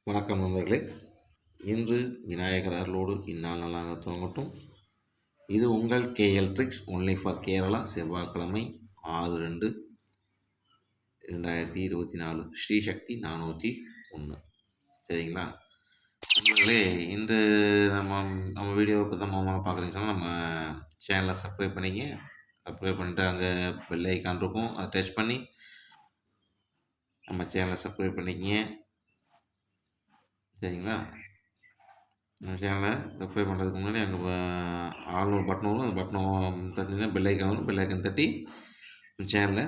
வணக்கம் நண்பர்களே. இன்று விநாயகர் அருளோடு இந்நாள் நல்லாக துவங்கட்டும். இது உங்கள் KL tricks only for Kerala. செவ்வாய்க்கிழமை 6/2/2024 ஸ்ரீசக்தி 401. சரிங்களா நண்பர்களே? இன்று நம்ம வீடியோவை இப்போ தான் மாமா பார்க்குறீங்கன்னா நம்ம சேனலை சப்ஸ்கிரைப் பண்ணிங்க. சப்ஸ்கிரைப் பண்ணிவிட்டு அங்கே பெல் ஐக்கான் இருக்கும், அதை டச் பண்ணி நம்ம சேனலை சப்ஸ்கிரைப் பண்ணிக்கிங்க. சரிங்களா? நம்ம சேனலை சப்ஸ்கிரைப் பண்ணுறதுக்கு முன்னாடி அங்கே ஆல்னு ஒரு பட்டன் வரும். அந்த பட்டனை தட்டிங்கன்னா பெல் ஐக்கான் வரும். பெல் ஐக்கான் தட்டி சேனலை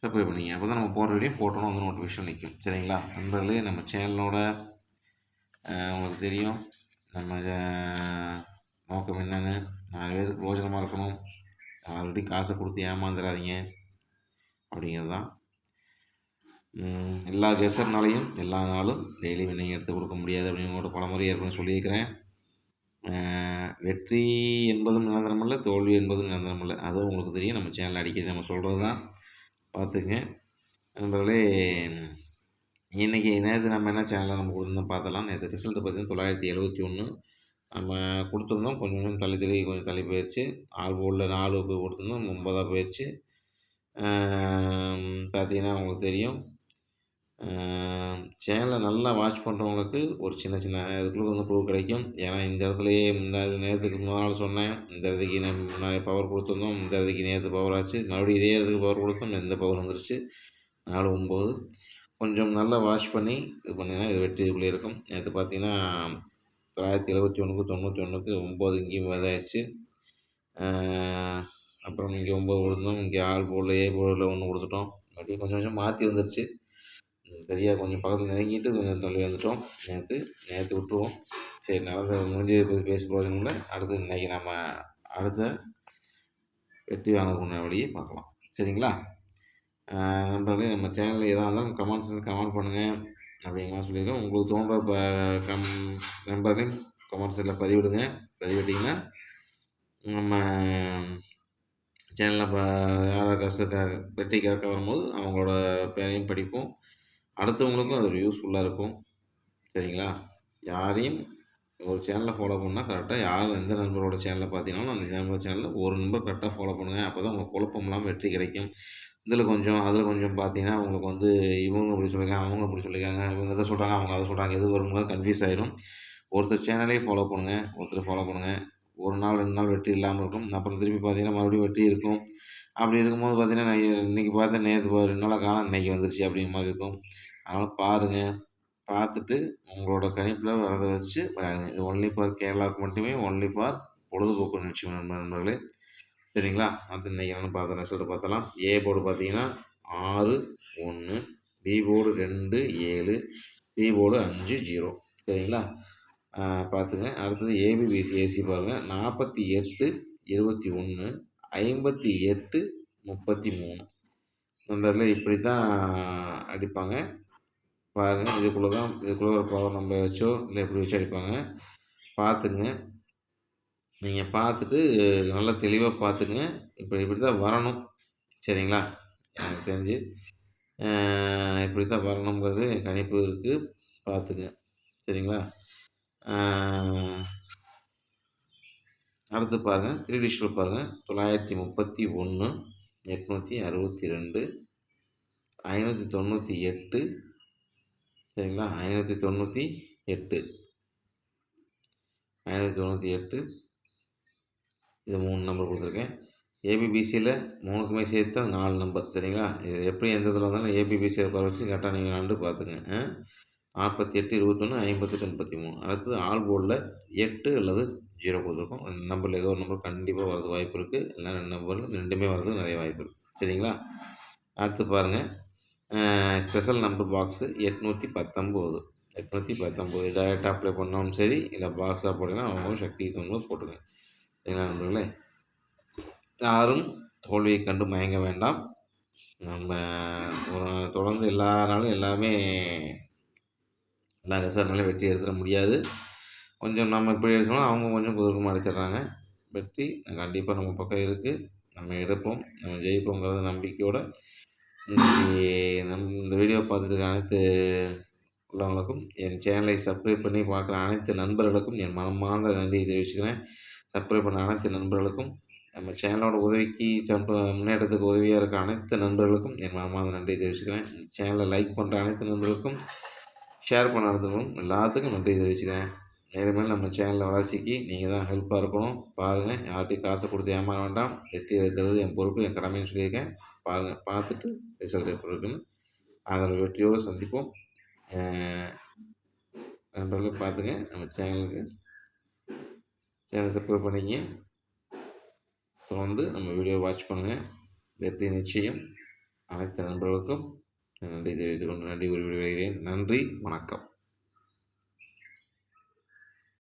சப்ஸ்கிரைப் பண்ணிங்க. அப்போ தான் நம்ம போடுற வீடியோ போட்டோன்னு வந்து நோட்டிஃபிகேஷன் நிற்கும். சரிங்களா நண்பர்களே? நம்ம சேனலோட உங்களுக்கு தெரியும் நம்ம நோக்கம் என்னன்னு. 4 பேருக்கு பிரோஜனமாக இருக்கணும், ஆல்ரெடி காசை கொடுத்து ஏமாந்துடாதீங்க அப்படிங்கிறது தான். எல்லா கெசர்னாலையும் எல்லா நாளும் டெய்லி வின்னிங் எடுத்து கொடுக்க முடியாது அப்படின்னு உங்களோட பலமுறை ஏற்கனவே சொல்லியிருக்கிறேன். வெற்றி என்பதும் நிரந்தரமில்லை, தோல்வி என்பதும் நிரந்தரமில்லை. அதுவும் உங்களுக்கு தெரியும். நம்ம சேனல் அடிக்கடி நம்ம சொல்கிறது தான், பார்த்துங்க நண்பர்களே. இன்றைக்கி நேற்று நம்ம என்ன சேனலில் நம்ம கொடுத்துருந்தோம் பார்த்தலாம். நேற்று ரிசல்ட்டு பார்த்தீங்கன்னா 971 நம்ம கொடுத்துருந்தோம். கொஞ்சம் கொஞ்சம் தள்ளி போயிடுச்சு. ஆள் போர்டில் 4 கொடுத்துருந்தோம், 9 போயிடுச்சு. பார்த்தீங்கன்னா உங்களுக்கு தெரியும். சேனலை நல்லா வாட்ச் பண்ணுறவங்களுக்கு ஒரு சின்ன இதுக்குள்ளே வந்து ப்ரூவ் கிடைக்கும். ஏன்னா இந்த இடத்துலையே நேரத்துக்கு முதல் நாள் சொன்னேன், இந்த இடத்துக்கு முன்னாடி பவர் கொடுத்துருந்தோம், இந்த இடத்துக்கு நேற்று பவர் ஆச்சு, மறுபடியும் இதே இடத்துக்கு பவர் கொடுத்தோம், இந்த பவர் வந்துருச்சு. 4/9 கொஞ்சம் நல்லா வாட்ச் பண்ணி இது பண்ணிங்கன்னா இது வெற்றி இதுக்குள்ளே இருக்கும். நேற்று பார்த்தீங்கன்னா 971க்கு 91க்கு 9 இங்கேயும் இதாகிடுச்சு. அப்புறம் இங்கே 9 கொடுத்தோம், இங்கே ஆள் போர்டில் ஏ போர்டில் 1 கொடுத்துட்டோம். அப்படியே கொஞ்சம் கொஞ்சம் மாற்றி வந்துருச்சு. சரியாக கொஞ்சம் பக்கத்தில் நெருங்கிட்டு கொஞ்சம் தள்ளி வந்துட்டோம். நேற்று விட்டுருவோம். சரி, நடந்த முடிஞ்சு பேசி போகிறதுக்குள்ள அடுத்து இன்றைக்கி நம்ம அடுத்த வெற்றி வாங்கக்கூடிய வழியை பார்க்கலாம். சரிங்களா நண்பர்களே? நம்ம சேனலில் எதாக இருந்தாலும் கமெண்ட் பண்ணுங்கள் அப்படிங்கிற மாதிரி சொல்லியிருக்கோம். உங்களுக்கு தோன்ற நண்பர்களையும் கமெண்ட்ஸில் பதிவிட்டிங்கன்னா நம்ம சேனலில் யாராவது வெற்றி கேட்க வரும்போது அவங்களோட பேரையும் படிப்போம். அடுத்தவங்களுக்கும் அது ஒரு யூஸ்ஃபுல்லாக இருக்கும். சரிங்களா? யாரையும் ஒரு சேனலை ஃபாலோ பண்ணால் கரெக்டாக யார் எந்த நண்பரோட சேனலை பார்த்தீங்கன்னாலும் அந்த சேனலில் ஒரு நம்பர் கரெக்டாக ஃபாலோ பண்ணுங்கள். அப்போ தான் உங்களுக்கு குழப்பம் இல்லாமல் வெற்றி கிடைக்கும். இதில் கொஞ்சம் அதில் கொஞ்சம் பார்த்தீங்கன்னா உங்களுக்கு வந்து இவங்க இப்படி சொல்லியிருக்காங்க, அவங்க இப்படி சொல்லியிருக்காங்க, இவங்க எதை சொல்கிறாங்க, அவங்க அதை சொல்கிறாங்க, எது வரும்போது கன்ஃபியூஸ் ஆகிடும். ஒருத்தர் சேனலே ஃபாலோ பண்ணுங்கள், ஃபாலோ பண்ணுங்கள். ஒரு நாள் 2 நாள் வெற்றி இல்லாமல் இருக்கும். அப்புறம் திருப்பி பார்த்தீங்கன்னா மறுபடியும் வெற்றி இருக்கும். அப்படி இருக்கும்போது பார்த்தீங்கன்னா நான் இன்றைக்கி பார்த்தேன், நேற்று 2 நாளாக காணோம், இன்றைக்கி வந்துருச்சு அப்படிங்கிற மாதிரி இருக்கும். அதனால் பாருங்கள், பார்த்துட்டு உங்களோட கணிப்பில் வரதை வச்சு விளையாடுங்க. இது ஒன்லி ஃபார் கேரளாவுக்கு மட்டுமே, ஒன்லி ஃபார் பொழுதுபோக்கு நிகழ்ச்சி நண்பர்களே. சரிங்களா? அது இன்றைக்கி என்னென்னு பார்த்த ரிசல்ட்டு பார்த்தலாம். ஏ போர்டு பார்த்தீங்கன்னா 6-1, பி போர்டு 2-7, சி போர்டு 5-0. சரிங்களா? பார்த்துங்க. அடுத்தது ஏபிபிசிஏசி பாருங்கள். 48-21, 58-33. நண்பர்களே, இப்படி தான் அடிப்பாங்க பாருங்கள். இதுக்குள்ளே ஒரு பவர் நம்ம வச்சோ இல்லை எப்படி வச்சு அடிப்பாங்க பார்த்துங்க. நீங்கள் பார்த்துட்டு நல்லா தெளிவாக பார்த்துங்க. இப்படி தான் வரணும். சரிங்களா? எனக்கு தெரிஞ்சு இப்படி தான் வரணுங்கிறது கணிப்பு இருக்குது, பார்த்துங்க. சரிங்களா? அடுத்து பாருங்கள், 3 டிஜிட்டில் பாருங்கள். 931, 862, 598. சரிங்களா? 598 இது 3 நம்பர் கொடுத்துருக்கேன். ஏபிபிசியில் 3க்குமே சேர்த்து 4 நம்பர். சரிங்களா? இது எப்படி எந்த இதில் வந்தாலும் ஏபிபிசியில் பரவ வச்சு கரெக்டாக நீங்கள் ஆண்டு பார்த்துங்க. 48-21, 58-33. அடுத்தது ஆல் போர்டில் 8 அல்லது 0 கொடுத்துருக்கோம். 2 நம்பரில் ஏதோ ஒரு நம்பர் கண்டிப்பாக வரது வாய்ப்பு இருக்குது. இல்லை 2 நம்பரில் 2மே வரது நிறைய வாய்ப்பு இருக்குது. சரிங்களா? அடுத்து பாருங்கள், ஸ்பெஷல் நம்பர் பாக்ஸு 819 டைரெக்டாக அப்ளை பண்ணாலும் சரி, இல்லை பாக்ஸாக போட்டிங்கன்னா அவங்க சக்திக்கு தகுந்த போட்டுங்க. சரிங்களா நண்பர்களே? யாரும் தோல்வியை கண்டு மயங்க வேண்டாம். நம்ம தொடர்ந்து எல்லா நாளும் எல்லாமே எல்லா ரிசல்ட்னாலும் வெற்றி எடுத்துட முடியாது. கொஞ்சம் நம்ம இப்படி அடிச்சோம்னா அவங்க கொஞ்சம் குதர்க்கமாக அடிச்சிடுறாங்க. வெற்றி கண்டிப்பாக நம்ம பக்கம் இருக்குது. நம்ம எடுப்போம், நம்ம ஜெயிப்போங்கிறத நம்பிக்கையோடு இந்த வீடியோ பார்த்துட்டு அனைத்து உள்ளவங்களுக்கும், என் சேனலை சப்ஸ்கிரைப் பண்ணி பார்க்குற அனைத்து நண்பர்களுக்கும் என் மனமார்ந்த நன்றியை தெரிவிச்சுக்கிறேன். சப்ஸ்கிரைப் பண்ண அனைத்து நண்பர்களுக்கும், நம்ம சேனலோட உதவிக்கு முன்னேற்றத்துக்கு உதவியாக இருக்க அனைத்து நண்பர்களுக்கும் என் மனமார்ந்த நன்றியை தெரிவிச்சுக்கிறேன். சேனலை லைக் பண்ணுற அனைத்து நண்பர்களுக்கும், ஷேர் பண்ண அனைத்துக்கும் எல்லாத்துக்கும் நன்றி தெரிவிச்சுக்கிறேன். மேலும் மேலும் நம்ம சேனலில் வளர்ச்சிக்கு நீங்கள் தான் ஹெல்ப்பாக இருக்கணும். பாருங்கள், யார்கிட்டையும் காசை கொடுத்து ஏமாற வேண்டாம். வெற்றி அடைத்தது என் பொறுப்பு, என் கடமைன்னு சொல்லியிருக்கேன். பாருங்கள், பார்த்துட்டு ரிசல்ட் எப்படி இருக்குன்னு அதோட வெற்றியோடு சந்திப்போம். நண்பர்களே பார்த்துங்க, நம்ம சேனலை சப்ஸ்கிரைப் பண்ணிங்க. தொடர்ந்து நம்ம வீடியோ வாட்ச் பண்ணுங்கள். வெற்றி நிச்சயம். அனைத்து நண்பர்களுக்கும் நன்றி தெரிவித்துக் கொண்டு நன்றி கூறி விடுகிறேன். நன்றி, வணக்கம்.